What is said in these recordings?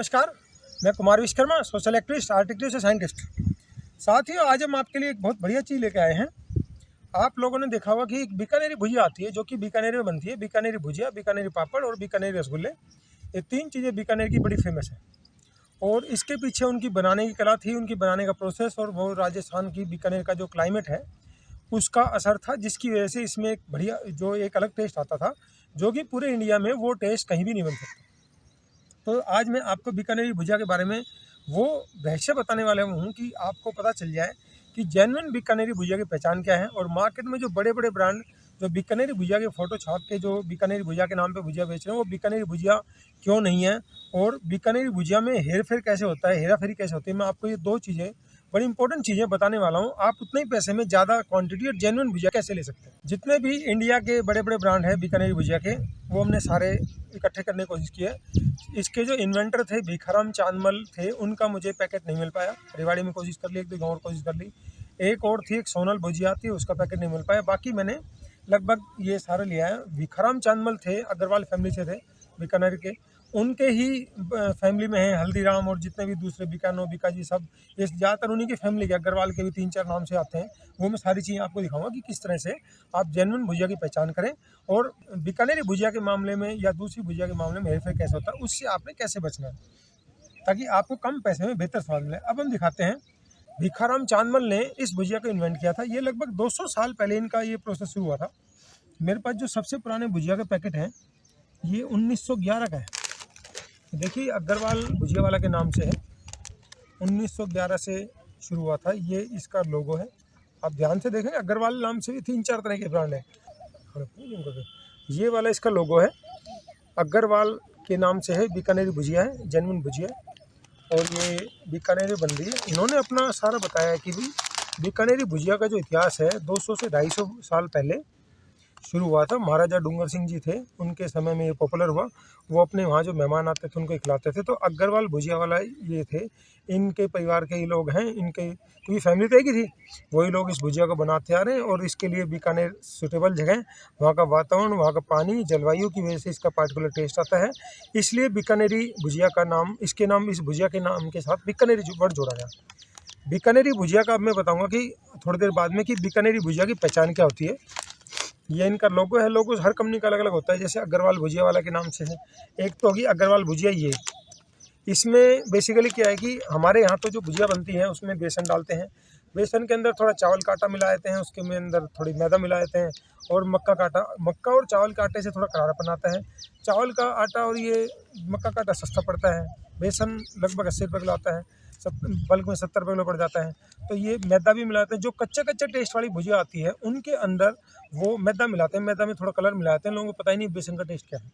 नमस्कार, मैं Kumar Vishwakarma, social activist, art activist और साइंटिस्ट। साथियों, आज हम आपके लिए एक बहुत बढ़िया चीज़ लेके आए हैं। आप लोगों ने देखा होगा कि एक बीकानेरी भुजिया आती है जो कि बीकानेर में बनती है। बीकानेरी भुजिया, बीकानेरी पापड़ और बीकानेरी रसगुल्ले, ये तीन चीज़ें बीकानेर की बड़ी फेमस है। और इसके पीछे उनकी बनाने की कला थी, उनकी बनाने का प्रोसेस, और वो राजस्थान की बीकानेर का जो क्लाइमेट है उसका असर था, जिसकी वजह से इसमें एक बढ़िया जो एक अलग टेस्ट आता था, जो कि पूरे इंडिया में वो टेस्ट कहीं भी नहीं बन सकता। तो आज मैं आपको बीकानेरी भुजिया के बारे में वो रहस्य बताने वाला हूँ कि आपको पता चल जाए कि जेन्युइन बीकानेरी भुजिया की पहचान क्या है। और मार्केट में जो बड़े बड़े ब्रांड जो बीकानेरी भुजिया के फ़ोटो छाप के जो बीकानेरी भुजिया के नाम पे भुजिया बेच रहे हैं, वो बीकानेरी भुजिया क्यों नहीं है और बीकानेरी भुजिया में हेर फेर कैसे होता है, हेरा फेरी कैसे होती है, मैं आपको ये दो चीज़ें, बड़ी इंपॉर्टेंट चीज़ें बताने वाला हूँ। आप उतने ही पैसे में ज़्यादा क्वांटिटी और जेन्युइन भुजिया कैसे ले सकते हैं। जितने भी इंडिया के बड़े बड़े ब्रांड हैं बीकानेरी भुजिया के, वो हमने सारे इकट्ठे करने की कोशिश की है। इसके जो इन्वेंटर थे भिखाराम चांदमल थे, उनका मुझे पैकेट नहीं मिल पाया। रेवाड़ी में कोशिश कर ली, एक दो और कोशिश कर ली, एक और थी, एक सोनल भुजिया थी, उसका पैकेट नहीं मिल पाया। बाकी मैंने लगभग ये सारे लिया है। भिखाराम चांदमल थे, अग्रवाल फैमिली से थे बीकानेर के, उनके ही फैमिली में है हल्दीराम और जितने भी दूसरे बीकानो बीकाजी, सब ये ज़्यादातर उन्हीं की फैमिली के, अग्रवाल के भी 3-4 नाम से आते हैं। वो मैं सारी चीज़ें आपको दिखाऊंगा कि किस तरह से आप जेन्युइन भुजिया की पहचान करें और बीकानेरी भुजिया के मामले में या दूसरी भुजिया के मामले में हेरफेर कैसे होता है, उससे आपने कैसे बचना है ताकि आपको कम पैसे में बेहतर स्वाद मिले। अब हम दिखाते हैं। भिखाराम चांदमल ने इस भुजिया को इन्वेंट किया था। ये लगभग 200 साल पहले इनका ये प्रोसेस शुरू हुआ था। मेरे पास जो सबसे पुराने भुजिया के पैकेट हैं, ये 1911 का है। देखिए, अग्रवाल भुजिया वाला के नाम से है, 1911 से शुरू हुआ था। ये इसका लोगो है, आप ध्यान से देखें। अग्रवाल नाम से भी 3-4 तरह के ब्रांड है। ये वाला इसका लोगो है, अग्रवाल के नाम से है। बीकानेरी भुजिया है, जेन्युइन भुजिया, और ये बीकानेरी बन रही है। इन्होंने अपना सारा बताया है कि भाई बीकानेरी भुजिया का जो इतिहास है 200 से 250 साल पहले शुरू हुआ था। महाराजा डूंगर सिंह जी थे, उनके समय में ये पॉपुलर हुआ। वो अपने वहाँ जो मेहमान आते थे उनको खिलाते थे। तो अग्रवाल भुजिया वाला ये थे, इनके परिवार के ही लोग हैं, इनके पूरी फैमिली तो एक ही थी, वही लोग इस भुजिया को बनाते आ रहे हैं। और इसके लिए बीकानेर सूटेबल जगह है, वहाँ का वातावरण, वहाँ का पानी, जलवायु की वजह से इसका पार्टिकुलर टेस्ट आता है। इसलिए बीकानेरी भुजिया का नाम, इसके नाम, इस भुजिया के नाम के साथ बीकानेरी वर्ड जोड़ा गया। बीकानेरी भुजिया का अब मैं बताऊँगा कि थोड़ी देर बाद में कि बीकानेरी भुजिया की पहचान क्या होती है। ये इनका लोगो है। लोगो हर कंपनी का अलग अलग होता है। जैसे अग्रवाल भुजिया वाला के नाम से है, एक तो होगी अग्रवाल भुजिया। ये इसमें बेसिकली क्या है कि हमारे यहाँ तो जो भुजिया बनती है उसमें बेसन डालते हैं, बेसन के अंदर थोड़ा चावल का आटा मिला देते हैं, उसके में अंदर थोड़ी मैदा मिला देते हैं, और मक्का का आटा। मक्का और चावल के आटे से थोड़ा करारापन आता है। चावल का आटा और ये मक्का का आटा सस्ता पड़ता है। बेसन लगभग 80 रुपये किलो आता है, बल्क में 70 रुपये किलो पड़ जाता है। तो ये मैदा भी मिलाते हैं। जो कच्चे कच्चे टेस्ट वाली भुजिया आती है उनके अंदर वो मैदा मिलाते हैं, मैदा में थोड़ा कलर मिलाते हैं। लोगों को पता ही नहीं बेसन का टेस्ट क्या है।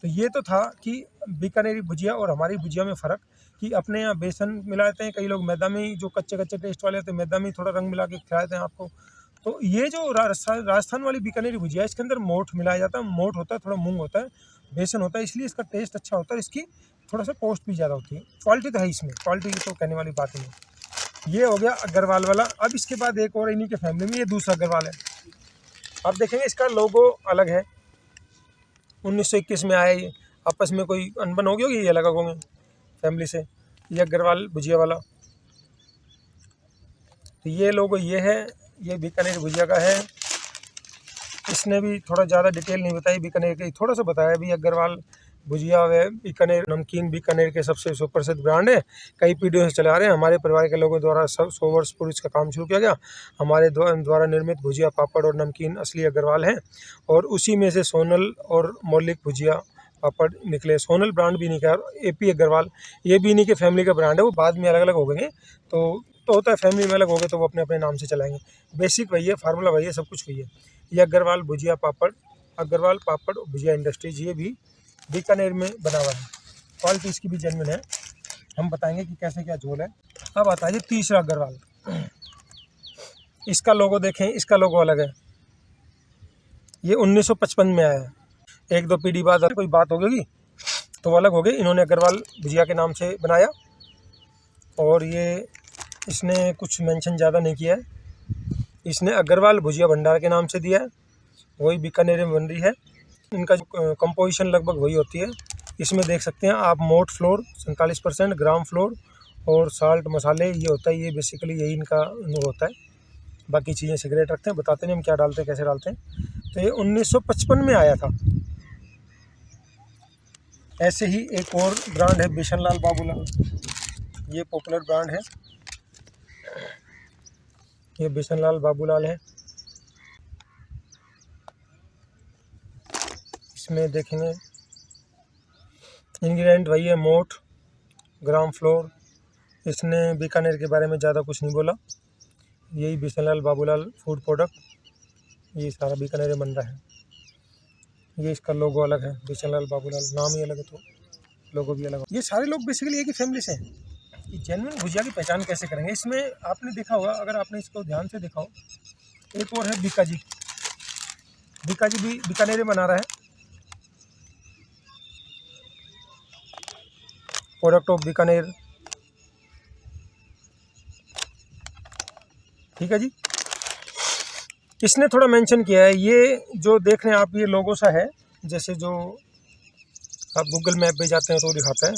तो ये तो था कि बीकानेरी भुजिया और हमारी भुजिया में फ़र्क, कि अपने यहाँ बेसन मिलाते हैं, कई लोग मैदा में ही, जो कच्चे कच्चे टेस्ट वाले होते हैं मैदा में ही थोड़ा रंग मिला के खिलाते हैं आपको। तो ये जो राजस्थान वाली बीकानेरी भुजिया है, इसके अंदर मोठ मिलाया जाता है। मोठ होता है, थोड़ा मूंग होता है, बेसन होता है, इसलिए इसका टेस्ट अच्छा होता है। इसकी थोड़ा सा कॉस्ट भी ज़्यादा होती है। क्वालिटी तो है इसमें, क्वालिटी तो कहने वाली बात नहीं। ये हो गया अग्रवाल वाला। अब इसके बाद एक और इन्हीं के फैमिली में ये दूसरा अग्रवाल है। अब देखेंगे इसका लोगो अलग है, 1921 में आया। ये आपस में कोई अनबन हो गई होगी, ये अलग होंगे फैमिली से। ये अग्रवाल भुजिया वाला, तो ये लोगो ये है, ये बीकानेर भुजिया का है। इसने भी थोड़ा ज़्यादा डिटेल नहीं बताई, बीकानेर की थोड़ा सा बताया भी। अग्रवाल भुजिया व बीकानेर नमकीन बीकानेर के सबसे सुप्रसिद्ध ब्रांड है, कई पीढ़ियों से चले आ रहे हैं। हमारे परिवार के लोगों द्वारा 100 वर्ष पूर्व इसका काम शुरू किया गया। हमारे द्वारा निर्मित भुजिया, पापड़ और नमकीन असली अग्रवाल हैं, और उसी में से सोनल और मौलिक भुजिया पापड़ निकले। सोनल ब्रांड भी निकला, AP अग्रवाल, ये भी इन्हीं के फैमिली का ब्रांड है। वो बाद में अलग अलग हो गए, तो होता है फैमिली में अलग हो गए तो वो अपने अपने नाम से चलाएंगे। बेसिक वही है, फार्मूला वही है, सब कुछ वही है। ये अग्रवाल भुजिया पापड़, अग्रवाल पापड़ भुजिया इंडस्ट्रीज, ये भी बीकानेर में बना हुआ है। क्वालिटी इसकी भी जेन्युइन है। हम बताएंगे कि कैसे क्या झोल है। अब आता है तीसरा अग्रवाल। इसका लोगो देखें, इसका लोगो अलग है। ये 1955 में आया है। 1-2 पीढ़ी बाद कोई बात हो गई तो अलग हो गई। इन्होंने अग्रवाल भुजिया के नाम से बनाया, और ये इसने कुछ मेंशन ज़्यादा नहीं किया है। इसने अग्रवाल भुजिया भंडार के नाम से दिया है, वही बीकानेर में बन रही है। इनका जो कंपोजिशन लगभग वही होती है। इसमें देख सकते हैं आप मोट फ्लोर 47%, ग्राम फ्लोर और साल्ट मसाले ये होता है। ये बेसिकली यही इनका होता है। बाकी चीज़ें सिगरेट रखते हैं, बताते नहीं हम क्या डालते हैं, कैसे डालते हैं। तो ये 1955 में आया था। ऐसे ही एक और ब्रांड है बिशनलाल बाबूलाल, ये पॉपुलर ब्रांड है। ये बिशनलाल बाबूलाल है। इसमें देखेंगे इंग्रेडिएंट वही है, मोट, ग्राम फ्लोर। इसने बीकानेर के बारे में ज़्यादा कुछ नहीं बोला। यही बिशनलाल बाबूलाल फूड प्रोडक्ट, ये सारा बीकानेर में बन रहा है। ये इसका लोगो अलग है, बिशनलाल बाबूलाल, नाम ही अलग है तो लोगो भी अलग है। ये सारे लोग बेसिकली एक ही फैमिली से हैं। ये जेन्युइन भुजिया की पहचान कैसे करेंगे? इसमें आपने देखा होगा, अगर आपने इसको ध्यान से देखा हो, एक और है बीका जी। बीका जी भी बीकानेर में बना रहा है। प्रोडक्ट ऑफ बीकानेर, ठीक है जी। इसने थोड़ा मेंशन किया है, ये जो देख रहे हैं आप, ये लोगो सा है, जैसे जो आप गूगल मैप पे जाते हैं तो दिखाता है।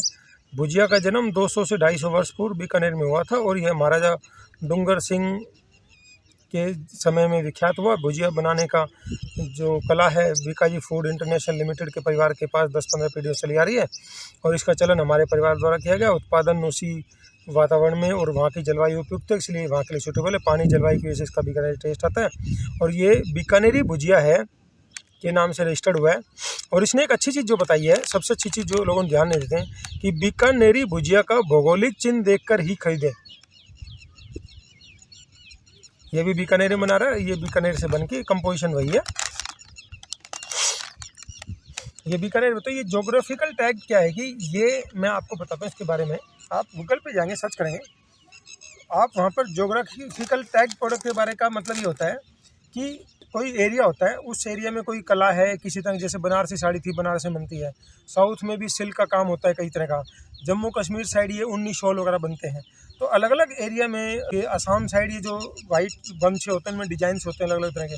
भुजिया का जन्म 200 से 250 वर्ष पूर्व बीकानेर में हुआ था और यह महाराजा डूंगर सिंह के समय में विख्यात हुआ। भुजिया बनाने का जो कला है, बीकाजी फूड इंटरनेशनल लिमिटेड के परिवार के पास 10-15 पीढ़ियों से चली आ रही है और इसका चलन हमारे परिवार द्वारा किया गया। उत्पादन उसी वातावरण में और वहाँ की जलवायु उपयुक्त है, इसलिए वहाँ के लिए सूटेबल है। पानी जलवायु की वजह से इसका बीकानेरी टेस्ट आता है और ये बीकानेरी भुजिया है के नाम से रजिस्टर्ड हुआ है। और इसने एक अच्छी चीज़ जो बताई है, सबसे अच्छी चीज़ जो लोगों ध्यान नहीं देते हैं, कि बीकानेरी भुजिया का भौगोलिक चिन्ह देखकर ही खरीदें। ये भी बीकानेर में बना रहा है, ये बीकानेर से बन के कंपोजिशन वही है। ये बीकानेर में। तो ये जोग्राफिकल टैग क्या है कि ये मैं आपको बताता हूँ इसके बारे में। आप गूगल पे जाएंगे, सर्च करेंगे, आप वहाँ पर जोग्राफिकल टैग प्रोडक्ट के बारे का मतलब ये होता है कि कोई एरिया होता है, उस एरिया में कोई कला है किसी तरह, जैसे बनारसी साड़ी थी, बनारस में बनती है। साउथ में भी सिल्क का काम होता है कई तरह का। जम्मू कश्मीर साइड ये उन्नी शॉल वगैरह बनते हैं। तो अलग अलग एरिया में, ये असम साइड ये जो वाइट गमछे होते हैं, इनमें डिजाइन्स होते हैं अलग अलग तरह के।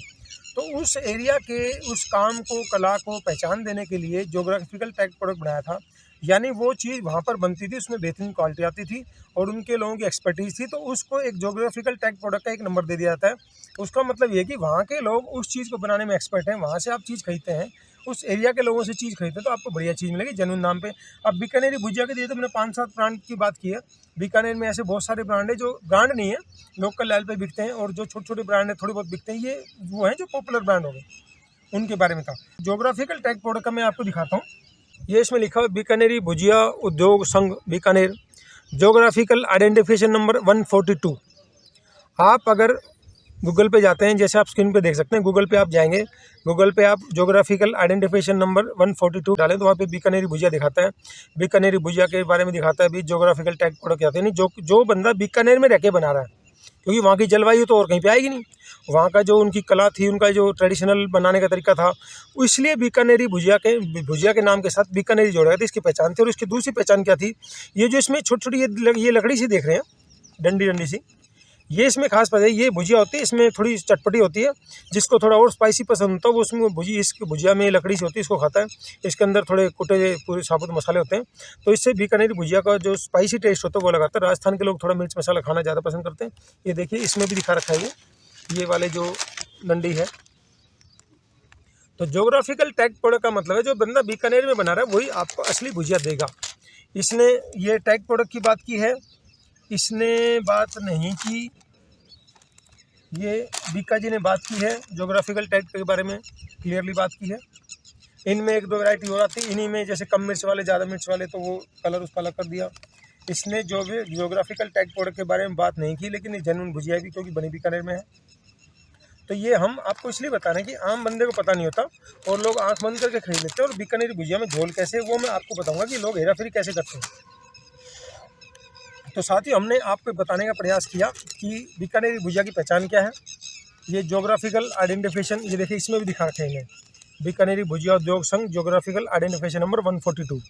तो उस एरिया के उस काम को, कला को पहचान देने के लिए जोग्राफिकल टैग प्रोडक्ट बनाया था। यानी वो चीज़ वहाँ पर बनती थी, उसमें बेहतरीन क्वालिटी आती थी और उनके लोगों की एक्सपर्टीज़ थी, तो उसको एक जोग्राफिकल टैग प्रोडक्ट का एक नंबर दे दिया जाता है। उसका मतलब ये है कि वहाँ के लोग उस चीज़ को बनाने में एक्सपर्ट हैं, वहाँ से आप चीज़ खरीदते हैं, उस एरिया के लोगों से चीज़ खरीदते हैं तो आपको बढ़िया चीज़ मिलेगी जेन्युइन नाम पे। अब बीकानेरी भुजिया के दिए तो मैंने 5-7 ब्रांड की बात की है। बीकानेर में ऐसे बहुत सारे ब्रांड है जो ब्रांड नहीं है, लोकल लेवल पे बिकते हैं, और जो छोटे छोटे ब्रांड है थोड़े बहुत बिकते हैं, ये वो हैं जो पॉपुलर ब्रांड हो गए, उनके बारे में था। जोग्राफिकल टैग प्रोडक्ट का मैं आपको दिखाता हूँ। ये इसमें लिखा हुआ बीकानेरी भुजिया उद्योग संघ बीकानेर, जोग्राफिकल आइडेंटिफिकेशन नंबर 142। आप अगर गूगल पे जाते हैं, जैसे आप स्क्रीन पे देख सकते हैं, गूगल पे आप जाएंगे, गूगल पे आप जोग्राफिकल आइडेंटिफिकेशन नंबर 142 डालें तो वहाँ पे बीकानेरी भुजिया दिखाता है। बीकानेरी भुजिया के बारे में दिखाता है भी जोग्राफिकल टैग प्रोडक्ट क्या होते हैं, जो बंदा बीकानेर में रह के बना रहा है, क्योंकि वहाँ की जलवायु तो और कहीं पे आएगी नहीं। वहाँ का जो उनकी कला थी, उनका जो ट्रेडिशनल बनाने का तरीका था, इसलिए बीकानेरी भुजिया के नाम के साथ बीकानेरी जोड़ा गया था। इसकी पहचान थी। और इसकी दूसरी पहचान क्या थी, ये जो इसमें छोटी छोटी ये लकड़ी सी देख रहे हैं, डंडी डंडी सी, ये इसमें खास बात है, ये भुजिया होती है, इसमें थोड़ी चटपटी होती है। जिसको थोड़ा और स्पाइसी पसंद होता है वो उसमें इसकी भुजिया में लकड़ी से होती है, इसको खाता है। इसके अंदर थोड़े कुटे पूरे साबुत मसाले होते हैं, तो इससे बीकानेरी भुजिया का जो स्पाइसी टेस्ट होता है वो लगाता है। राजस्थान के लोग थोड़ा मिर्च मसाला खाना ज़्यादा पसंद करते हैं। ये देखिए, इसमें भी दिखा रखा है ये वाले जो डंडी है। तो जोग्राफिकल टैग प्रोडक्ट का मतलब है जो बंदा बीकानेर में बना रहा है वही आपको असली भुजिया देगा। इसने ये टैग प्रोडक्ट की बात की है, इसने बात नहीं की, ये बीका जी ने बात की है। जोग्राफिकल टैग के बारे में क्लियरली बात की है। इनमें 1-2 वैरायटी हो जाती है, इन्हीं में जैसे कम मिर्च वाले, ज़्यादा मिर्च वाले, तो वो कलर उसका अलग कर दिया। इसने जो भी जोग्राफिकल टैग प्रोडक्ट के बारे में बात नहीं की, लेकिन ये जेन्युइन भुजिया भी क्योंकि बनी बीकानेर में है। तो ये हम आपको इसलिए बता रहे हैं कि आम बंदे को पता नहीं होता और लोग आंख बंद करके खरीद लेते हैं। और बीकानेरी भुजिया में झोल कैसे, वो मैं आपको बताऊँगा कि लोग हेराफेरी कैसे करते हैं। तो साथ ही हमने आपको बताने का प्रयास किया कि बीकानेरी भुजिया की पहचान क्या है। ये जोग्राफिकल आइडेंटिफिकेशन, ये देखिए इसमें भी दिखा रखे हैं इन्हें, बीकानेरी भुजिया उद्योग संघ जोग्राफिकल आइडेंटिफिकेशन नंबर 142।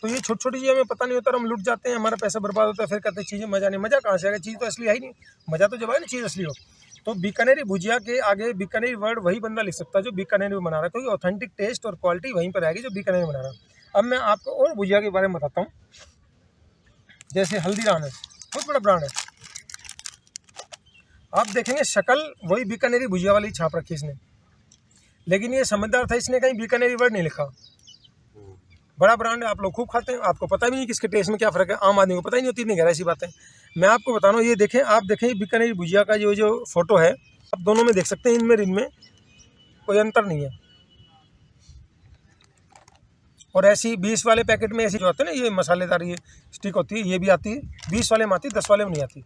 तो ये छोटी छोटी चीज़ें हमें पता नहीं होता और हम लुट जाते हैं, हमारा पैसा बर्बाद होता है, फिर कहते हैं चीज़ें मज़ा नहीं। मज़ा कहाँ से आएगा, चीज़ तो असली है ही नहीं। मज़ा तो जब आए ना चीज़ असली हो। तो बीकानेरी भुजिया के आगे बीकानेरी वर्ड वही बंदा लिख सकता है जो बीकानेरी में बना रहा है, क्योंकि ऑथेंटिक टेस्ट और क्वालिटी वहीं पर आएगी जो बीकानेरी में बना रहा है। अब मैं आपको और भुजिया के बारे में बताता हूँ। जैसे हल्दीराम है, बहुत बड़ा ब्रांड है। आप देखेंगे शक्ल वही बीकानेरी भुजिया वाली छाप रखी इसने, लेकिन ये समझदार था, इसने कहीं बीकानेरी वर्ड नहीं लिखा। बड़ा ब्रांड है, आप लोग खूब खाते हैं, आपको पता भी नहीं किसके टेस्ट में क्या फ़र्क है, आम आदमी को पता ही नहीं होती, इतनी गहराई सी बातें मैं आपको बता रहा हूँ। ये देखें, आप देखें बीकानेरी भुजिया का जो फोटो है, आप दोनों में देख सकते हैं, इनमें कोई अंतर नहीं है। और ऐसी 20 वाले पैकेट में ऐसी जो आते हैं ना, ये मसालेदार ये स्टिक होती है, ये भी आती है, 20 वाले में आती है, 10 वाले में नहीं आती।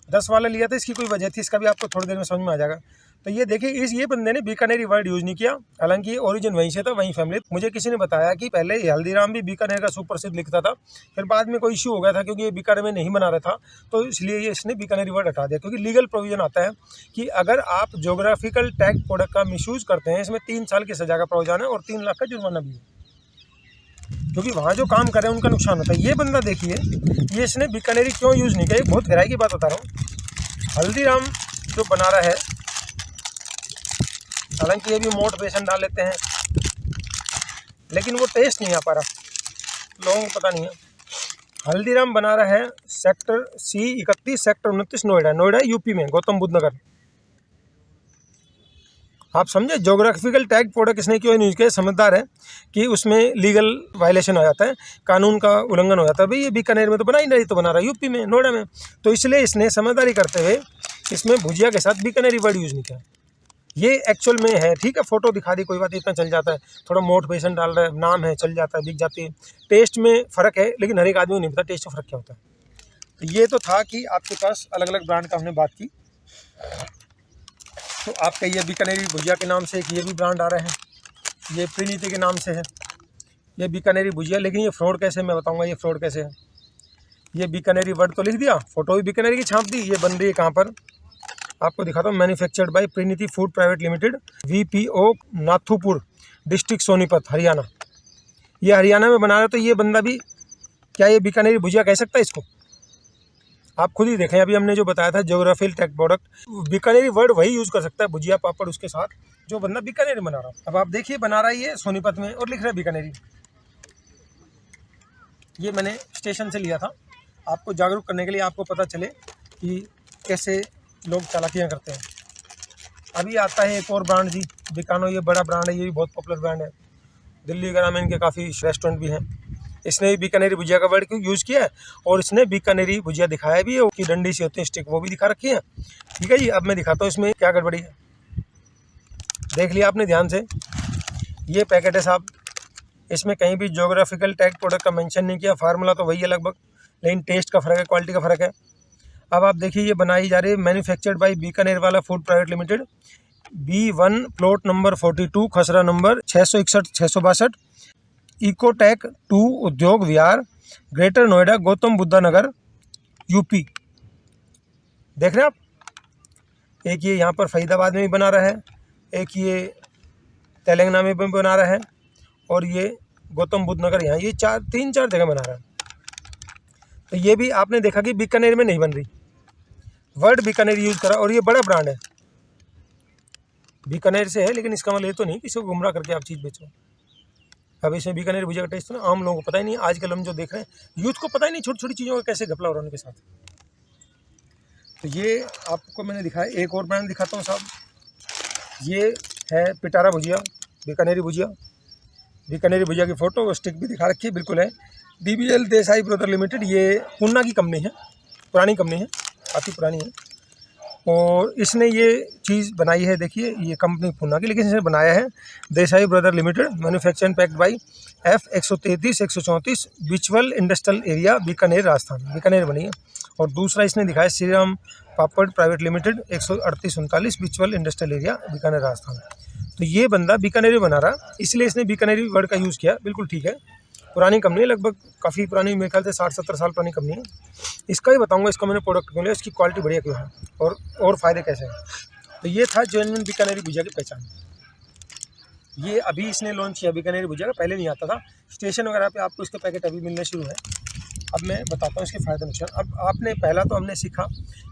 10 वाला लिया था, इसकी कोई वजह थी, इसका भी आपको थोड़ी देर में समझ में आ जाएगा। तो ये देखिए, ये बंदे ने बीकानेरी वर्ड यूज़ नहीं किया, हालांकि ओरिजिन वहीं से था, वहीं फैमिली। मुझे किसी ने बताया कि पहले हल्दीराम भी बीकानेर का सुप्रसिद्ध लिखता था, फिर बाद में कोई इश्यू हो गया था, क्योंकि ये बीकानेर में नहीं बना रहा था, तो इसलिए ये इसने बीकानेरी वर्ड हटा दिया। क्योंकि लीगल प्रोविजन आता है कि अगर आप ज्योग्राफिकल टैग प्रोडक्ट का मिसयूज़ करते हैं, इसमें 3 साल की सजा का प्रावधान है और 3 लाख का जुर्माना भी है, क्योंकि वहाँ जो काम कर रहे हैं उनका नुकसान होता है। ये बंदा देखिए, ये इसने बीकानेरी क्यों यूज़ नहीं किया, एक बहुत गहराई की बात बता रहा हूँ। हल्दीराम जो बना रहा है, हालांकि ये भी मोट बेसन डाल लेते हैं, लेकिन वो टेस्ट नहीं आ पा रहा, लोगों को पता नहीं है। हल्दीराम बना रहा है sector C31 sector 29 Noida UP में, गौतम बुद्ध नगर। आप समझे, ज्योग्राफिकल टैग प्रोडक्ट इसने क्यों यूज़ किया, समझदार है कि उसमें लीगल वायलेशन हो जाता है, कानून का उल्लंघन हो जाता है। भाई ये बीकानेर में तो बना ही नहीं, तो बना रहा है यूपी में, नोएडा में, तो इसलिए इसने समझदारी करते हुए इसमें भुजिया के साथ बीकानेरी वर्ड यूज़ नहीं किया। ये एक्चुअल में है, ठीक है, फोटो दिखा दी, कोई बात, इतना चल जाता है, थोड़ा मोट बेसन डाल रहा है, नाम है, चल जाता है, बिक जाती है। टेस्ट में फ़र्क है, लेकिन हर एक आदमी को नहीं पता टेस्ट में फ़र्क क्या होता है। तो ये तो था कि आपके पास अलग अलग ब्रांड का हमने बात की। तो आपका ये बीकानेरी भुजिया के नाम से एक ये भी ब्रांड आ रहा है, ये प्रीनीति के नाम से है, ये बीकानेरी भुजिया। लेकिन ये फ्रॉड कैसे, मैं बताऊँगा ये फ्रॉड कैसे है। ये बीकानेरी वर्ड तो लिख दिया, फ़ोटो भी बीकानेरी की छाप दी, ये बन रही है कहाँ पर, आपको दिखाता हूँ। Manufactured by Preeniti food private limited, VPO Nathupur district Sonipat Haryana. ये हरियाणा में बना रहा है, तो ये बंदा भी क्या ये बीकानेरी भुजिया कह सकता है इसको? आप खुद ही देखें, अभी हमने जो बताया था ज्योग्राफिकल टैग प्रोडक्ट, बीकानेरी वर्ड वही यूज़ कर सकता है भुजिया पापड़ उसके साथ जो बंदा बीकानेरी बना रहा है। अब आप देखिए, बना रहा है ये सोनीपत में और लिख रहा है बीकानेरी। ये मैंने स्टेशन से लिया था, आपको जागरूक करने के लिए, आपको पता चले कि कैसे लोग चालाकियाँ करते हैं। अभी आता है एक और ब्रांड जी, बिकानो, ये बड़ा ब्रांड है, ये भी बहुत पॉपुलर ब्रांड है, दिल्ली वगैरह में इनके काफ़ी रेस्टोरेंट भी हैं। इसने भी बीकानेरी भुजिया का वर्ड क्यों यूज़ किया है, और इसने बीकानेरी भुजिया दिखाया भी है, उसकी डंडी सी होती है स्टिक, वो भी दिखा रखी है। ठीक है जी, अब मैं दिखाता हूँ इसमें क्या गड़बड़ी है। देख लिया आपने ध्यान से, ये पैकेट है साहब, इसमें कहीं भी ज्योग्राफिकल टैग प्रोडक्ट का मेंशन नहीं किया, फार्मूला तो वही है लगभग, लेकिन टेस्ट का फ़र्क है, क्वालिटी का फ़र्क है। अब आप देखिए, ये बनाई जा रही है मैन्युफैक्चर्ड बाय बीकानेर वाला food private limited, B1 plot number 42, खसरा नंबर 661-662, इकोटेक 2 उद्योग विहार, ग्रेटर नोएडा, गौतम बुद्धा नगर, यूपी। देख रहे हैं आप, एक ये यहाँ पर फरीदाबाद में भी बना रहा है, एक ये तेलंगाना में भी बना रहा है, और ये गौतम बुद्ध नगर, यहाँ ये 3-4 जगह बना रहा है। तो ये भी आपने देखा कि बीकानेर में नहीं बन रही, वर्ड बीकानेर यूज़ करा, और ये बड़ा ब्रांड है, बीकानेर से है, लेकिन इसका मतलब ये तो नहीं किसी को गुमराह करके आप चीज़ बेचो। अब इसमें बीकानेर भुजिया का टेस्ट तो ना आम लोगों को पता ही नहीं, आजकल हम जो देख रहे हैं यूथ को पता ही नहीं, छोटी छोटी चीज़ों का कैसे घपला हो रहा है उनके साथ। तो ये आपको मैंने दिखाया, एक और ब्रांड दिखाता हूँ साहब, ये है पिटारा भुजिया, बीकानेरी भुजिया। बीकानेरी भुजिया की फ़ोटो स्टिक भी दिखा रखी है, बिल्कुल है। DBL देसाई ब्रदर लिमिटेड, ये पूना की कंपनी है, पुरानी कंपनी है, काफ़ी पुरानी है, और इसने ये चीज़ बनाई है। देखिए, ये कंपनी पूना की, लेकिन इसने बनाया है Desai brother limited, manufacture and packed by F133-134 Bichwal industrial area, Bikaner Rajasthan, Bikaner बनी है। और दूसरा इसने दिखाया Shri Ram papad private limited, 138-39 Bichwal industrial area, Bikaner Rajasthan. तो ये बंदा बीकानेरी बना रहा, इसलिए इसने बीकानेरी वर्ड का यूज़ किया, बिल्कुल ठीक है। पुरानी कंपनी है, लगभग काफ़ी पुरानी, मेरे ख्याल से 60-70 साल पुरानी कंपनी है। इसका ही बताऊंगा, इसका मैंने प्रोडक्ट क्यों लिया, इसकी क्वालिटी बढ़िया क्यों है, और फ़ायदे कैसे हैं। तो ये था जेन्युइन बीकानेरी भुजिया की पहचान। ये अभी इसने लॉन्च किया बीकानेरी भुजिया का, पहले नहीं आता था। स्टेशन वगैरह पे आपको इसके पैकेट अभी मिलने शुरू है, अब मैं बताता हूँ इसके फ़ायदे नुकसान। अब आपने पहला तो हमने सीखा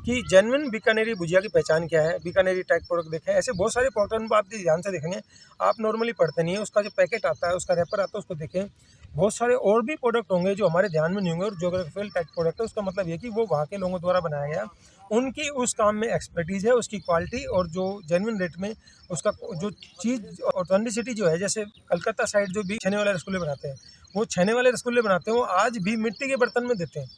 कि जेन्युइन बीकानेरी भुजिया की पहचान क्या है, बीकानेरी टाइप प्रोडक्ट देखें। ऐसे बहुत सारे प्रोडक्ट आप ध्यान से देखेंगे, आप नॉर्मली पढ़ते नहीं है, उसका जो पैकेट आता है, उसका रैपर आता है, उसको देखें। बहुत सारे और भी प्रोडक्ट होंगे जो हमारे ध्यान में नहीं होंगे, और ज्योग्राफिकल टाइप प्रोडक्ट है, उसका मतलब ये कि वो वहाँ के लोगों द्वारा बनाया गया, उनकी उस काम में एक्सपर्टीज़ है, उसकी क्वालिटी और जो जेन्युइन रेट में उसका जो चीज़ ऑथेंटिसिटी जो है। जैसे कलकत्ता साइड जो भी छेने वाले रसगुल्ले बनाते हैं, वो छेने वाले रसगुल्ले बनाते हैं, वो आज भी मिट्टी के बर्तन में देते हैं।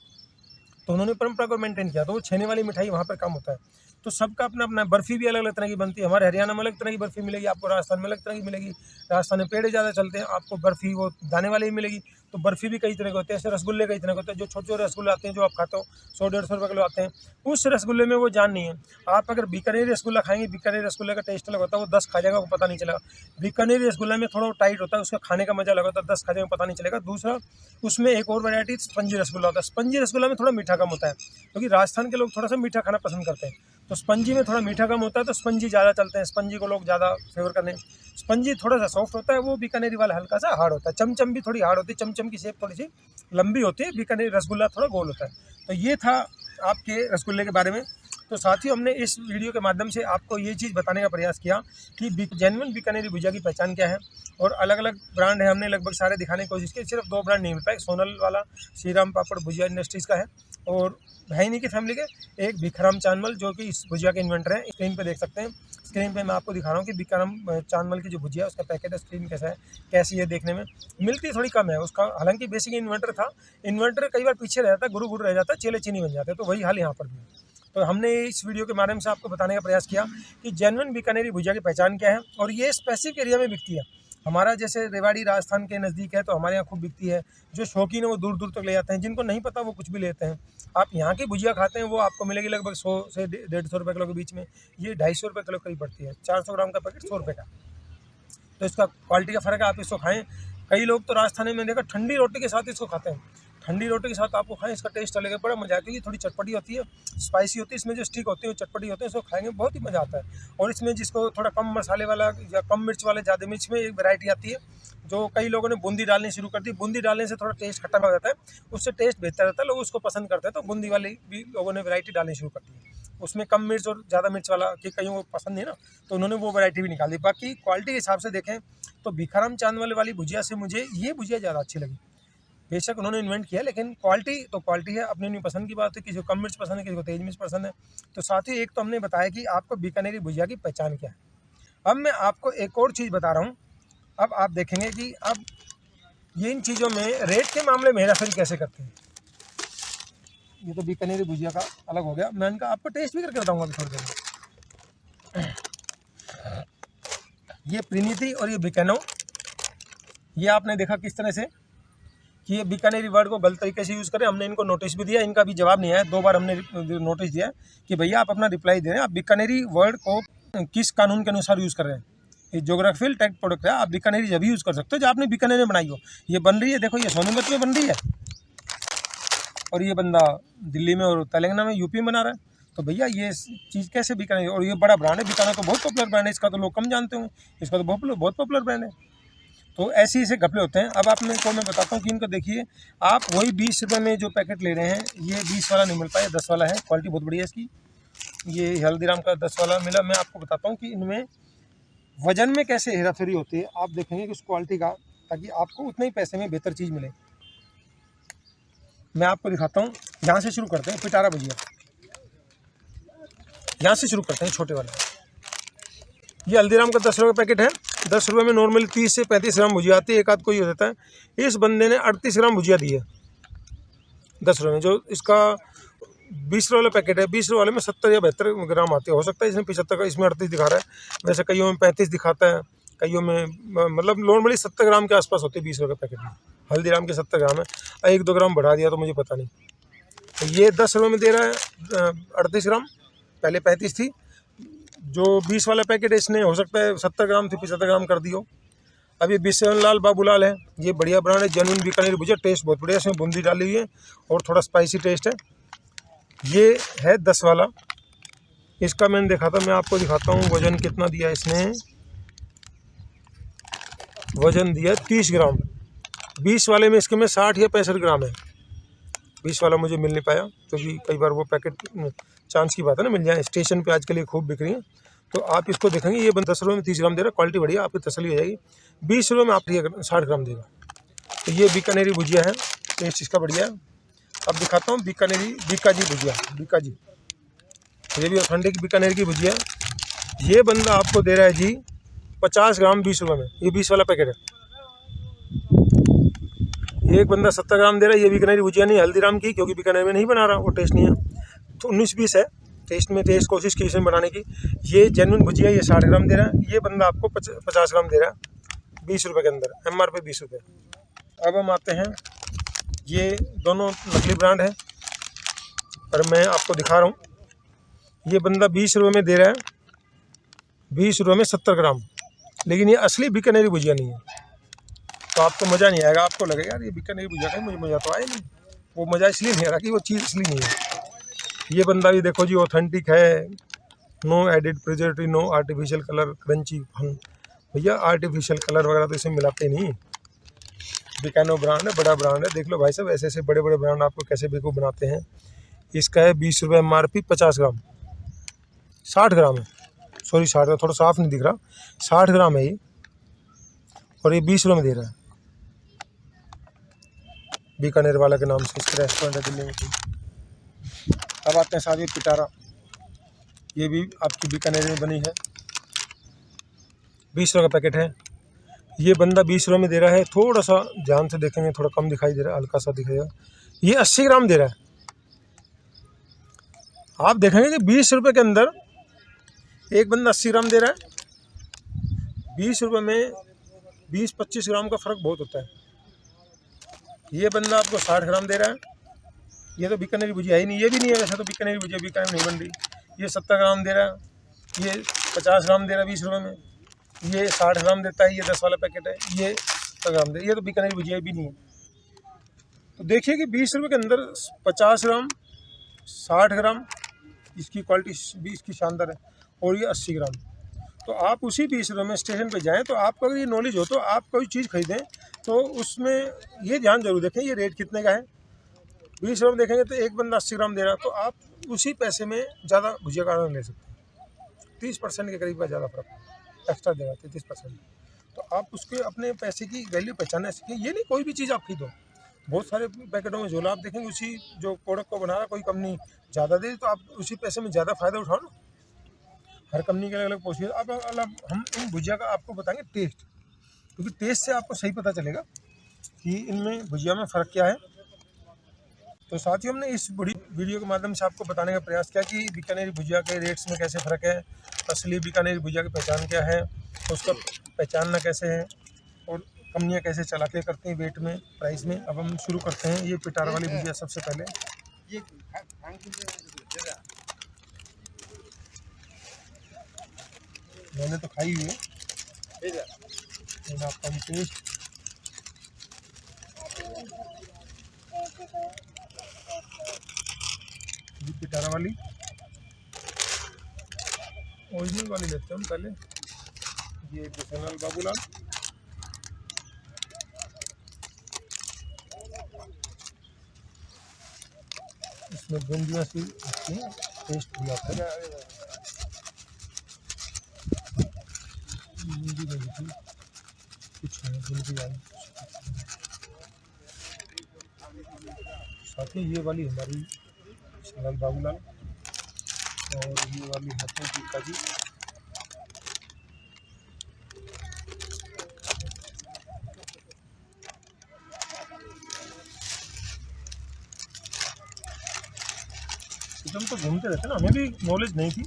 तो उन्होंने परंपरा को मेंटेन किया, तो वो छेने वाली मिठाई वहाँ पर कम होता है। तो सबका अपना अपना, बर्फ़ी भी अलग अलग तरह की बनती है। हमारे हरियाणा में अलग तरह की बर्फ़ी मिलेगी, आपको राजस्थान में अलग तरह की मिलेगी। राजस्थान में पेड़े ज़्यादा चलते हैं, आपको बर्फ़ी वो दाने वाली ही मिलेगी। तो बर्फ़ी भी कई तरह के होते हैं, ऐसे रसगुल्ले कई तरह के होते हैं। जो छोटे छोटे रसगुल्ले आते हैं जो आप खाते हो, 100-150 रुपये किलो आते हैं, उस रसगुल्ले में वो जान नहीं है। आप अगर बीकानेरी रसगुल्ला खाएंगे, बीकानेरी रसगुल्ले का टेस्ट अलग होता है, वो 10 खा जाएगा, वो पता नहीं चलेगा। बीकानेरी रसगुल्ला में थोड़ा टाइट होता है, उसका खाने का मजा अलग होता है, 10 खा जाएगा, पता नहीं चलेगा। दूसरा, उसमें एक और वैरायटी स्पंजी रसगुल्ला होता है। स्पंजी रसगुल्ला में थोड़ा मीठा कम होता है, क्योंकि राजस्थान के लोग थोड़ा सा मीठा खाना पसंद करते हैं। तो स्पंजी में थोड़ा मीठा कम होता है, तो स्पंजी ज़्यादा चलते हैं, स्पंजी को लोग ज़्यादा फेवर करते हैं। स्पंजी थोड़ा सा सॉफ्ट होता है, वो बीकानेरी वाला हल्का सा हार्ड होता है। चमचम भी थोड़ी हार्ड होती है, चमचम की शेप थोड़ी सी लंबी होती है, बीकानेरी रसगुल्ला थोड़ा गोल होता है। तो ये था आपके रसगुल्ले के बारे में। तो साथियों, हमने इस वीडियो के माध्यम से आपको ये चीज़ बताने का प्रयास किया कि जेन्युइन बीकानेरी भुजिया की पहचान क्या है, और अलग अलग ब्रांड है, हमने लगभग सारे दिखाने की कोशिश की। सिर्फ 2 ब्रांड नहीं मिल पाए, सोनल वाला श्री राम पापड़ भुजिया इंडस्ट्रीज़ का है, और भाईनी की फैमिली के एक भिखाराम चांदमल जो कि इस भुजिया के इन्वेंटर हैं। स्क्रीन पे देख सकते हैं, स्क्रीन पे मैं आपको दिखा रहा हूँ कि भिखाराम चांदमल की जो भुजिया उसका पैकेट है, स्क्रीन कैसा है, कैसी है देखने में। मिलती थोड़ी कम है उसका, हालांकि बेसिक इन्वेंटर था। इन्वेंटर कई बार पीछे रह जाता है, गुरु गुरु रह जाता है, चेले चीनी बन जाते हैं। तो वही हाल यहाँ पर भी है। तो हमने इस वीडियो के माध्यम से आपको बताने का प्रयास किया कि जेन्युइन बीकानेरी भुजिया की पहचान क्या है, और ये स्पेसिफिक एरिया में बिकती है। हमारा जैसे रेवाड़ी राजस्थान के नज़दीक है, तो हमारे यहाँ खूब बिकती है। जो शौकीन है वो दूर दूर तक ले जाते हैं, जिनको नहीं पता वो कुछ भी लेते हैं। आप यहाँ की भुजिया खाते हैं, वो आपको मिलेगी लगभग 100 से 150 रुपये किलो के बीच में। ये 250 रुपये किलो करीब पड़ती है, 400 ग्राम का पैकेट 100 रुपये का। तो इसका क्वालिटी का फ़र्क है, आप इसको खाएँ। कई लोग तो राजस्थान में देखा ठंडी रोटी के साथ इसको खाते हैं, ठंडी रोटी के साथ आपको खाएं, इसका टेस्ट अलग है, बड़ा मजा आता है। थोड़ी चटपटी होती है, स्पाइसी होती है, इसमें जो स्टिक होती है वो चटपटी होते हैं, इसको खाएंगे बहुत ही मज़ा आता है। और इसमें जिसको थोड़ा कम मसाले वाला या कम मिर्च वाले, ज़्यादा मिर्च में एक वैरायटी आती है, जो कई लोगों ने बूंदी डालनी शुरू कर दी। बूंदी डालने से थोड़ा टेस्ट खट्टा हो जाता है, उससे टेस्ट बेहतर रहता है, लोग उसको पसंद करते हैं। तो बूंदी वाली भी लोगों ने वैरायटी डालनी शुरू कर दी, उसमें कम मिर्च और ज़्यादा मिर्च वाला, कि कईयों को पसंद नहीं ना, तो उन्होंने वो वैरायटी भी निकाल दी। बाकी क्वालिटी के हिसाब से देखें तो भिखाराम चांदमल वाली भुजिया से मुझे ये भुजिया ज़्यादा अच्छी लगी। बेशक उन्होंने इन्वेंट किया, लेकिन क्वालिटी तो क्वालिटी है, अपनी अपनी पसंद की बात है। किसी को कम मिर्च पसंद है, किसी को तेज मिर्च पसंद है। तो साथ ही एक तो हमने बताया कि आपको बीकानेरी भुजिया की पहचान क्या है। अब मैं आपको एक और चीज़ बता रहा हूँ। अब आप देखेंगे कि अब ये इन चीज़ों में रेट के मामले में हेराफेरी कैसे करते हैं। ये तो बीकानेरी भुजिया का अलग हो गया, मैं इनका आपको टेस्ट भी करके बताऊँगा अभी थोड़ी देर में। ये प्रीनिति और ये बीकानो, ये आपने देखा किस तरह से कि ये बीकानेरी वर्ड को गलत तरीके से यूज़ करें। हमने इनको नोटिस भी दिया, इनका भी जवाब नहीं आया। 2 बार हमने नोटिस दिया कि भैया आप अपना रिप्लाई दे रहे हैं, आप बीकानेरी वर्ड को किस कानून के अनुसार यूज़ कर रहे हैं। ये ज्योग्राफिकल टैग प्रोडक्ट है, आप बीकानेरी जब यूज़ कर सकते हो जब आपने बीकानेर में बनाई हो। ये बन रही है, देखो ये सोनीपत में बन रही है, और ये बंदा दिल्ली में और तेलंगाना में, यूपी में बना रहा है। तो भैया ये चीज़ कैसे बीकानेर, और ये बड़ा ब्रांड है, बीकानेर तो बहुत पॉपुलर ब्रांड है, इसका तो लोग कम जानते होंगे, इसका तो बहुत पॉपुलर ब्रांड है। तो ऐसे ही घपले होते हैं। अब आपने को मैं बताता हूँ कि इनको देखिए, आप वही 20 रुपये में जो पैकेट ले रहे हैं, ये 20 वाला नहीं मिल पाया, 10 वाला है। क्वालिटी बहुत बढ़िया है इसकी। ये हल्दीराम का 10 वाला मिला। मैं आपको बताता हूँ कि इनमें वजन में कैसे हेराफेरी होती है, आप देखेंगे कि उस क्वालिटी का, ताकि आपको उतने ही पैसे में बेहतर चीज़ मिले। मैं आपको दिखाता हूँ, यहाँ से शुरू करते हैं। पिटारा भुजिया, यहाँ से शुरू करते हैं, छोटे वाले। ये हल्दीराम का 10 रुपये पैकेट है। 10 रुपये में नॉर्मली 30 से 35 ग्राम भुजिया आती है, एक आध कोई हो जाता है। इस बंदे ने 38 ग्राम भुजिया दी है 10 रुपये में। जो इसका 20 रुपये वाला पैकेट है, 20 रुपये वाले में 70 या 72 ग्राम आती है। हो सकता है इसमें 75 का, इसमें 38 दिखा रहा है। वैसे कईयों में 35 दिखाता है, कईयों में मतलब नॉर्मली 70 ग्राम के आसपास होती है 20 रुपये पैकेट में। हल्दीराम के 70 ग्राम है, 1-2 ग्राम बढ़ा दिया तो मुझे पता नहीं। तो ये 10 रुपये में दे रहा है 38 ग्राम, पहले 35 थी। जो 20 वाला पैकेट है, इसने हो सकता है 70 ग्राम थी, 75 ग्राम कर दियो। अब ये बिस्मिल्लाह बाबूलाल है, ये बढ़िया ब्रांड है, जेन्युइन बीकानेरी भुजिया, टेस्ट बहुत बढ़िया, इसमें बूंदी डाली हुई है और थोड़ा स्पाइसी टेस्ट है। ये है 10 वाला, इसका मैंने देखा था, मैं आपको दिखाता हूँ वज़न कितना दिया इसने। वज़न दिया 30 ग्राम। 20 वाले में इसके में 60 या 65 ग्राम है। 20 वाला मुझे मिल नहीं पाया, क्योंकि कई बार वो पैकेट चांस की बात है ना मिल जाए। स्टेशन पे आज के लिए खूब बिक रही है। तो आप इसको देखेंगे, ये 10 रुपये में 30 ग्राम दे रहा है, क्वालिटी बढ़िया, आपकी तसल्ली हो जाएगी। 20 रुपये में आप 60 ग्राम देगा। तो ये बीकानेरी भुजिया है, टेस्ट इसका बढ़िया है। अब दिखाता हूँ बीकानेरी बीकाजी भुजिया। बीकाजी ये भी ऑथेंटिक बीकानेर की भुजिया है। ये बंदा आपको दे रहा है जी 50 ग्राम 20 रुपये में। ये 20 वाला पैकेट है। एक बंदा 70 ग्राम दे रहा है। ये बीकानेरी भुजिया नहीं, हल्दीराम की, क्योंकि बीकानेर में नहीं बना रहा, वो टेस्ट नहीं है। तो 19-20 है टेस्ट में, टेस्ट कोशिश की इसमें बनाने की। ये जेन्युइन भुजिया, ये 60 ग्राम दे रहा है। ये बंदा आपको 50 ग्राम दे रहा है 20 रुपये के अंदर, MRP 20 रुपये। अब हम आते हैं, ये दोनों नकली ब्रांड है, पर मैं आपको दिखा रहा हूँ। ये बंदा 20 रुपये में दे रहा है, 20 रुपये में 70 ग्राम, लेकिन ये असली बीकानेरी भुजिया नहीं है। तो आपको मज़ा नहीं आएगा, आपको लगेगा यार ये बीकानेरी भुजिया का, मुझे मज़ा तो आया नहीं। वो मज़ा इसलिए नहीं आ रहा कि वो चीज़ असली नहीं है। ये बंदा भी देखो जी, ऑथेंटिक है, no added preservative, no artificial colour, crunchy fun. भैया आर्टिफिशियल कलर वगैरह तो इसे मिलाते नहीं। बीकानो ब्रांड है, बड़ा ब्रांड है। देख लो भाई साहब, ऐसे ऐसे बड़े बड़े ब्रांड आपको कैसे बेवकूफ़ बनाते हैं। इसका है 20 रुपये MRP, 50 ग्राम, 60 ग्राम है, सॉरी 60 ग्राम, थोड़ा साफ नहीं दिख रहा, 60 ग्राम है ये, और ये 20 रुपये में दे रहा है। बीकानेर वाला के नाम से इसका रेस्टोरेंट है दिल्ली में। अब आते हैं साथ ही पिटारा। ये भी आपकी बीकानेर में बनी है, 20 रुपये का पैकेट है। ये बंदा 20 रुपये में दे रहा है। थोड़ा सा ध्यान से देखेंगे, थोड़ा कम दिखाई दे रहा है, हल्का सा दिखाएगा। ये 80 ग्राम दे रहा है। आप देखेंगे कि 20 रुपये के अंदर एक बंदा 80 ग्राम दे रहा है। 20 रुपये में 20-25 ग्राम का फ़र्क बहुत होता है। ये बंदा आपको 60 ग्राम दे रहा है। ये तो बीकानेरी भुजिया ही नहीं, ये भी नहीं है वैसे तो बीकानेरी भुजिया, बीकानेर नहीं बन रही। ये 70 ग्राम दे रहा है। ये 50 ग्राम दे रहा है 20 रुपये में। ये 60 ग्राम देता है, ये 10 वाला पैकेट है। ये 70 ग्राम दे, ये तो बीकानेरी भुजिया भी नहीं है। तो देखिए कि 20 रुपये के अंदर 50 ग्राम, 60 ग्राम, इसकी क्वालिटी भी इसकी शानदार है, और ये 80 ग्राम। तो आप उसी 20 रुपये में स्टेशन पे जाएं, तो आपको अगर ये नॉलेज हो तो आप कोई चीज़ खरीदें तो उसमें ये ध्यान जरूर देखें ये रेट कितने का है। 20 रुपये में देखेंगे तो एक बंदा 80 ग्राम दे रहा है, तो आप उसी पैसे में ज़्यादा भुजिया का आनंद ले सकते हैं। 30% के करीब का ज़्यादा फर्क एक्स्ट्रा दे रहा है, 30%। तो आप उसके अपने पैसे की वैल्यू पहचानना सीखें। ये नहीं कोई भी चीज़ आप खरीदो, बहुत सारे पैकेटों में झोला आप देखेंगे, उसी जो प्रोडक्ट को बना रहा है कोई कंपनी ज़्यादा दे, तो आप उसी पैसे में ज़्यादा फ़ायदा उठाओ ना। हर कंपनी के अलग अलग प्रोसीजर। अब अलग हम इन भुजिया का आपको बताएंगे टेस्ट, क्योंकि टेस्ट से आपको सही पता चलेगा कि इनमें भुजिया में फ़र्क क्या है। तो साथियों, हमने इस बड़ी वीडियो के माध्यम से आपको बताने का प्रयास किया कि बीकानेरी भुजिया के रेट्स में कैसे फ़र्क है, असली बीकानेरी भुजिया की पहचान क्या है, उसका पहचानना कैसे है, और कंपनियाँ कैसे चलाके करती हैं वेट में, प्राइस में। अब हम शुरू करते हैं ये पिटारा वाली भुजिया। सबसे पहले मैंने तो खाई हुई है, आपका टेस्ट। पिटारा वाली ओरिजिनल वाली लेते हैं हम पहले। ये बिसनलाल बाबूलाल, इसमें बूंदियाँ सी आती हैं, टेस्ट भी आता है। बूंदी बनी थी कुछ है, बूंदी आई। साथ ही ये वाली हमारी बिसनलाल बाबूलाल, और ये वाली है बीकाजी। हम तो घूमते रहते ना, हमें भी नॉलेज नहीं थी,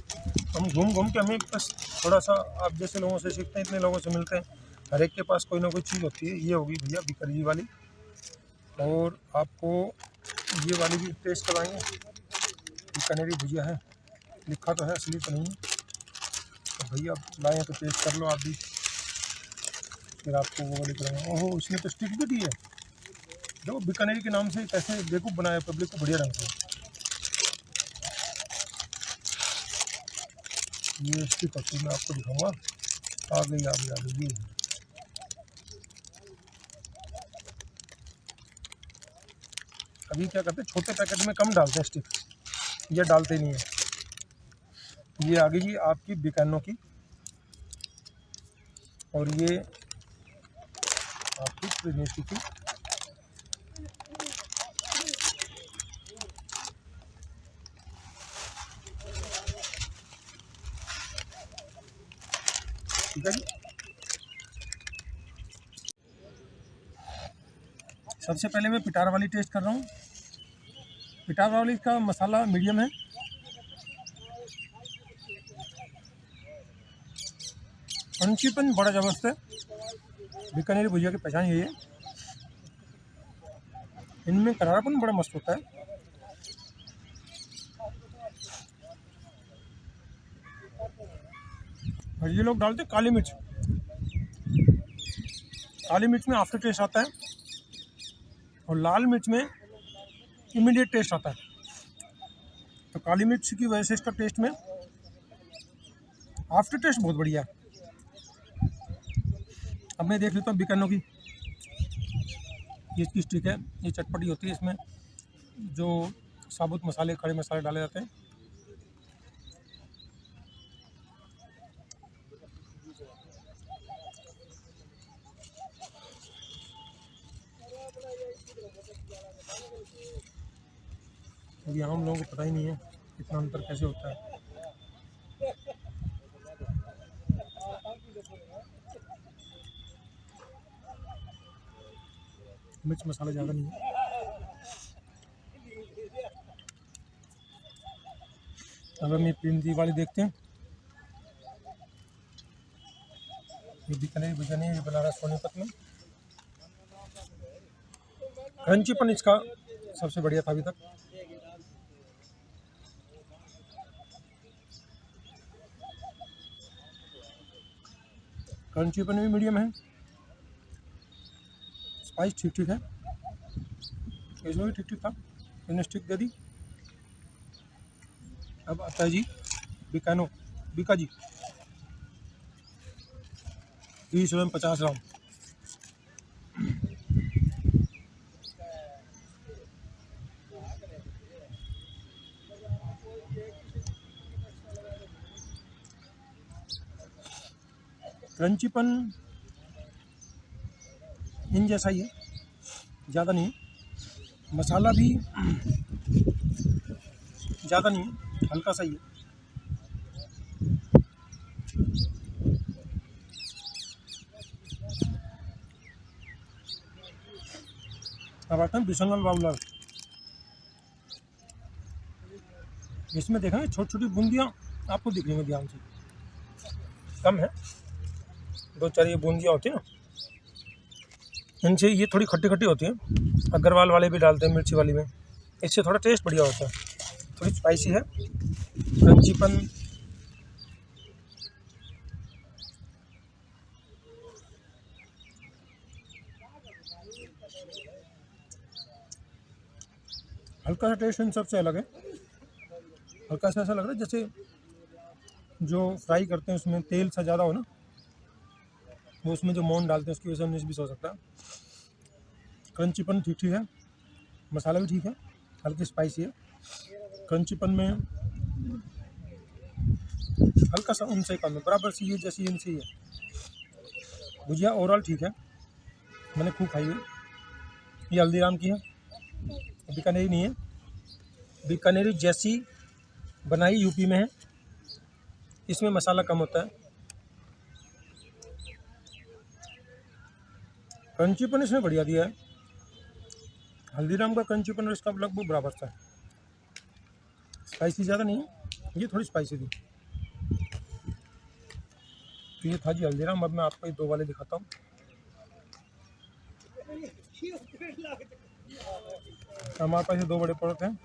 हम घूम घूम के हमें बस थोड़ा सा आप जैसे लोगों से सीखते हैं, इतने लोगों से मिलते हैं, हर एक के पास कोई ना कोई चीज़ होती है। ये होगी भैया बीकाजी वाली, और आपको ये वाली भी टेस्ट करवाएंगे। बीकानेरी भुजिया है, लिखा तो है, असली तो नहीं है। तो भैया आप लाए हैं तो टेस्ट कर लो आप भी, फिर आपको वो वाली कराएंगे। ओहो, इसने तो स्टिक भी दी है। देखो बीकानेरी के नाम से कैसे बेवकूफ़ बनाया पब्लिक को बढ़िया ढंग से। ये इसकी पत्ती मैं आपको दिखाऊंगा। आ गई ये अब ये क्या करते हैं, छोटे पैकेट में कम डालते हैं स्टिक, ये डालते नहीं है। ये आ गई जी आपकी बिकानो की, और ये आपकी ट्रिनिटी की। ठीक है जी। सबसे पहले मैं पिटार वाली टेस्ट कर रहा हूँ। पिटार वाली का मसाला मीडियम है, क्रंचीपन बड़ा ज़बरदस्त है। बीकानेरी भुजिया की पहचान यही है, इनमें करारापन बड़ा मस्त होता है। और ये लोग डालते हैं काली मिर्च, काली मिर्च में आफ्टर टेस्ट आता है, और लाल मिर्च में इमीडिएट टेस्ट आता है। तो काली मिर्च की वजह से इसका टेस्ट में आफ्टर टेस्ट बहुत बढ़िया है। अब मैं देख लेता हूँ बीकानो की, ये इसकी स्टिक है, ये चटपटी होती है, इसमें जो साबुत मसाले, खड़े मसाले डाले जाते हैं। अभी हम लोगों को पता ही नहीं है इतना अंतर कैसे होता है। मिर्च मसाला ज़्यादा नहीं है। अब हम ये पिंडी वाली देखते हैं। ये बीकानेरी भुजिया नहीं, ये बना रहा है सोनीपत में। क्रंचीपन इसका सबसे बढ़िया था अभी तक। क्रंचीपन भी मीडियम है, स्पाइस ठीक ठीक है, इसमें भी ठीक ठीक था, मैंने स्टिक दे दी। अब आता है जी बीकानो, बीका जी 20 ग्राम 50 ग्राम। क्रंचीपन इन जैसा ही है, ज़्यादा नहीं है। मसाला भी ज़्यादा नहीं है, हल्का सा ही है। अब आते हैं बिसनलाल बाबूलाल। इसमें देखेंगे छोटी छोटी बूंदियाँ आपको दिख रही हैं, ध्यान से कम है, 2-4 ये बूंदियाँ होती है ना, इनसे ये थोड़ी खट्टी खट्टी होती है। अग्रवाल वाले भी डालते हैं मिर्ची वाली में, इससे थोड़ा टेस्ट बढ़िया होता है। थोड़ी स्पाइसी है, क्रंचीपन हल्का सा टेस्ट इन सबसे अलग है। हल्का सा ऐसा लग रहा है जैसे जो फ्राई करते हैं उसमें तेल सा ज़्यादा हो ना, वो उसमें जो मोन डालते हैं उसकी वजह से 19-20 हो सकता है। क्रंचीपन ठीक ठीक है, मसाला भी ठीक है, हल्की स्पाइसी है। क्रंचीपन में हल्का सा उनसे कम है, बराबर सी है जैसी इनसे ही है। भुजिया ओवरऑल ठीक है, मैंने खूब खाई है। ये हल्दीराम की है, बीकानेरी नहीं है। बीकानेरी जैसी बनाई यूपी में है, इसमें मसाला कम होता है। क्रंचीपन इसमें बढ़िया दिया है। हल्दीराम का क्रंचीपन और इसका लगभग बराबर सा है, स्पाइसी ज़्यादा नहीं है, ये थोड़ी स्पाइसी थी। तो ये था जी हल्दीराम। अब मैं आपको ये 2 वाले दिखाता हूँ। हमारे पास ये 2 बड़े प्रोडक्ट हैं,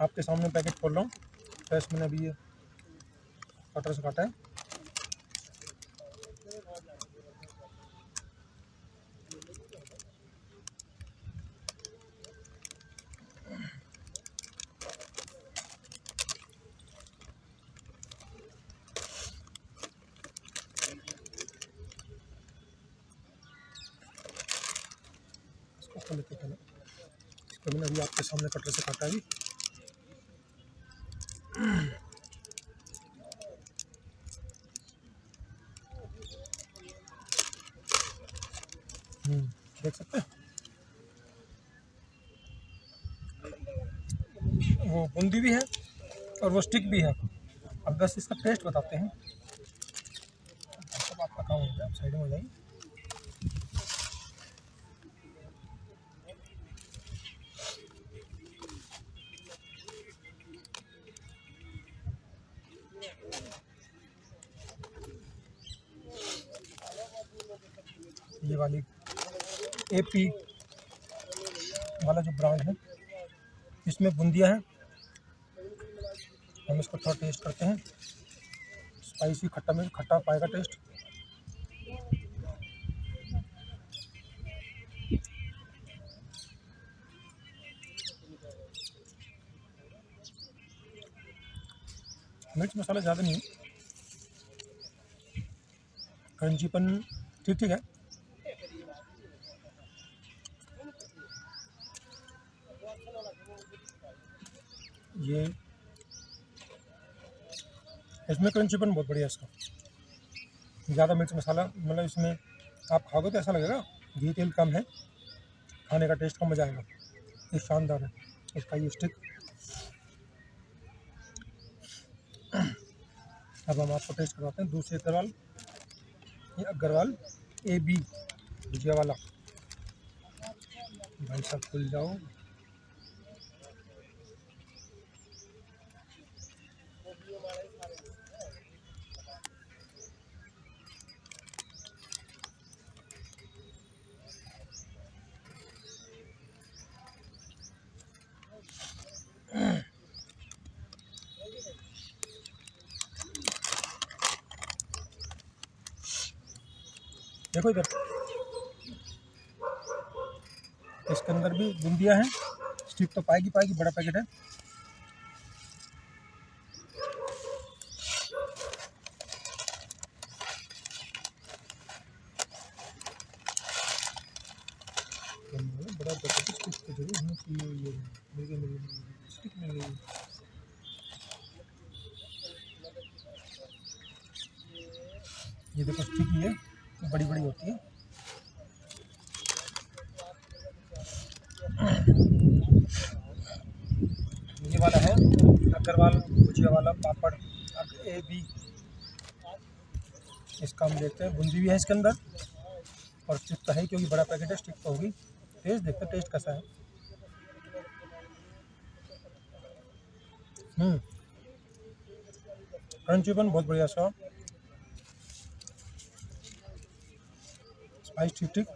आपके सामने पैकेट खोल रहा हूँ। फ्रेश मैंने अभी ये कटर से काटा है। इसको खोल लेते हैं पहले। तो मैंने अभी आपके सामने कटर से काटा है। देख सकते हैं वो बूंदी भी है और वो स्टिक भी है। अब बस इसका टेस्ट बताते हैं। सब आपका काम हो गया, आप साइड में हो जाइए। ये वाली एपी वाला जो ब्रांड है, इसमें बूंदिया है। हम इसको थोड़ा टेस्ट करते हैं। स्पाइसी खट्टा में खट्टा पाएगा टेस्ट। मिर्च मसाला ज़्यादा नहीं है, क्रंचीपन ठीक ठीक है। ये इसमें क्रंचीपन बहुत बढ़िया है इसका। ज़्यादा मिर्च मसाला मतलब इसमें आप खाओगे तो ऐसा लगेगा घी तेल कम है, खाने का टेस्ट का मज़ा आएगा। ये शानदार है इसका ये स्टिक। अब हम आपको टेस्ट करवाते हैं दूसरे अग्रवाल, ये अग्रवाल AB भुजिया वाला। भाई साहब खुल जाओ। देखो इधर, इसके अंदर भी बूंदिया है। स्टिक तो पाएगी पाएगी, बड़ा पैकेट है। बड़ा पैकेट स्टिक की जगह हमें चाहिए। ये स्टिक मिल गई। ये देखो स्टिक ही है, बड़ी बड़ी होती है। ये वाला है अग्रवाल भुजिया वाला पापड़ AB। इसका हम देखते हैं, बूंदी भी है इसके अंदर और स्टिक तो है क्योंकि बड़ा पैकेट है, स्टिक तो होगी। टेस्ट देखते टेस्ट कैसा है। क्रंचीपन बहुत बढ़िया सा, स्पाइस ठीक ठीक।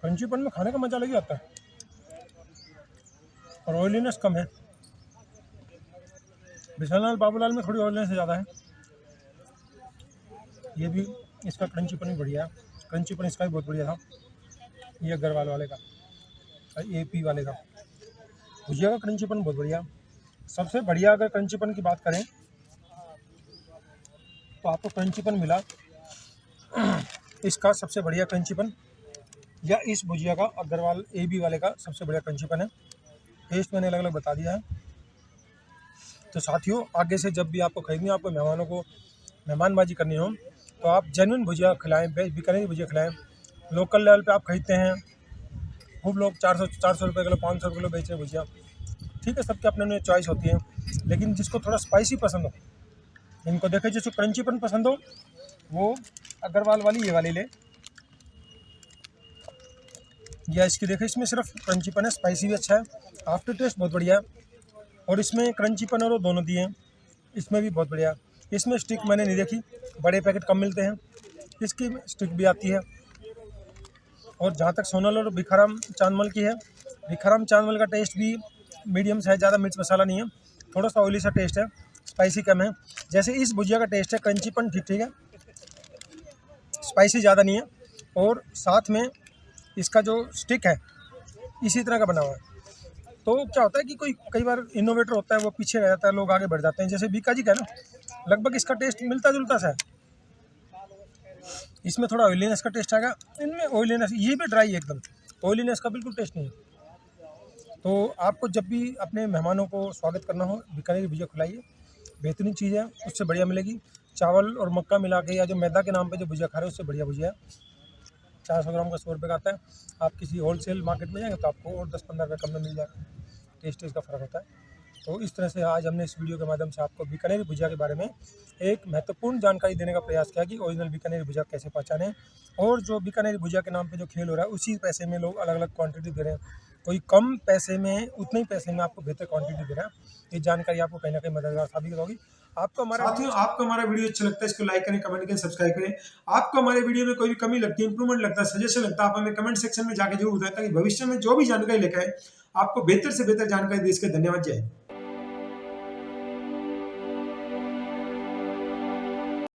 क्रंचीपन में खाने का मजा अलग ही आता है और ऑयलीनेस कम है। बिसालाल बाबूलाल में थोड़ी ऑयलीनेस ज़्यादा है। ये भी इसका क्रंचीपन भी बढ़िया है। क्रंचीपन इसका भी बहुत बढ़िया था। ये अग्रवाल वाले का, AP वाले का भुजिया का क्रंचीपन बहुत बढ़िया। सबसे बढ़िया अगर क्रंचीपन की बात करें तो आपको क्रंचीपन मिला इसका सबसे बढ़िया क्रंचीपन, या इस भुजिया का अग्रवाल AB वाले का सबसे बढ़िया क्रंचीपन है। टेस्ट मैंने अलग अलग बता दिया है। तो साथियों, आगे से जब भी आपको खरीदनी हो, आपको मेहमानों को मेहमानबाजी करनी हो, तो आप जेन्युइन भुजिया खिलाएं, बीकानेरी भुजिया खिलाएं। लोकल लेवल पे आप खरीदते हैं, खूब लोग 400 रुपये किलो 500 किलो बेच रहे हैं भुजिया। ठीक है, सबके अपने अपने चॉइस होती है, लेकिन जिसको थोड़ा स्पाइसी पसंद हो, इनको देखे जिसको क्रंचीपन पसंद हो, वो अग्रवाल वाली ये वाली ले, या इसकी देखे इसमें सिर्फ क्रंचीपन है, स्पाइसी भी अच्छा है, आफ्टर टेस्ट बहुत बढ़िया है। और इसमें क्रंचीपन और वो दोनों दिए हैं, इसमें भी बहुत बढ़िया। इसमें स्टिक मैंने नहीं देखी, बड़े पैकेट कम मिलते हैं, इसकी स्टिक भी आती है। और जहाँ तक सोनल और भिखाराम चांदमल की है, भिखाराम चांदमल का टेस्ट भी मीडियम से है, ज़्यादा मिर्च मसाला नहीं है, थोड़ा सा ऑयली सा टेस्ट है, स्पाइसी कम है। जैसे इस भुजिया का टेस्ट है, क्रंचीपन ठीक ठीक है, स्पाइसी ज़्यादा नहीं है, और साथ में इसका जो स्टिक है इसी तरह का बना हुआ है। तो क्या होता है कि कोई कई बार इनोवेटर होता है, वो पीछे रह जाता है, लोग आगे बढ़ जाते हैं। जैसे बीका जी का है ना, लगभग इसका टेस्ट मिलता जुलता सा है। इसमें थोड़ा ऑयलीनेस का टेस्ट आएगा, इनमें ऑयलीनेस, ये भी ड्राई है एकदम, ऑयलीनेस का बिल्कुल टेस्ट नहीं है। तो आपको जब भी अपने मेहमानों को स्वागत करना हो, बीकानेरी भुजिया खिलाइए, बेहतरीन चीज़ है, उससे बढ़िया मिलेगी। चावल और मक्का मिला के या जो मैदा के नाम पे जो भुजिया खा रहे हो, उससे बढ़िया भुजिया है। 400 ग्राम का 100 रुपये का आता है। आप किसी होलसेल मार्केट में जाएंगे तो आपको और 10-15 रुपये कम में मिल जाएगा। टेस्ट इसका फ़र्क होता है। तो इस तरह से आज हमने इस वीडियो के माध्यम से आपको बीकानेरी भुजिया के बारे में एक महत्वपूर्ण जानकारी देने का प्रयास किया कि ओरिजिनल बीकानेरी भुजिया कैसे पहचानें, और जो बीकानेरी भुजिया के नाम पे जो खेल हो रहा है, उसी पैसे में लोग अलग अलग क्वांटिटी दे रहे हैं। कोई कम पैसे में, उतने ही पैसे में आपको बेहतर क्वांटिटी दे रहा है। ये जानकारी आपको कहीं ना कहीं मददगार साबित होगी। आपको हमारा वीडियो अच्छा लगता है, इसको लाइक करें, कमेंट करें, सब्सक्राइब करें। आपको हमारे वीडियो में कोई भी कमी लगती है, इंप्रूवमेंट लगता है, सजेशन लगता है, आप हमें कमेंट सेक्शन में जाकर जरूर बताएं, ताकि भविष्य में जो भी जानकारी लेकर आए आपको बेहतर से बेहतर जानकारी दे सके। धन्यवाद, जय हिंद।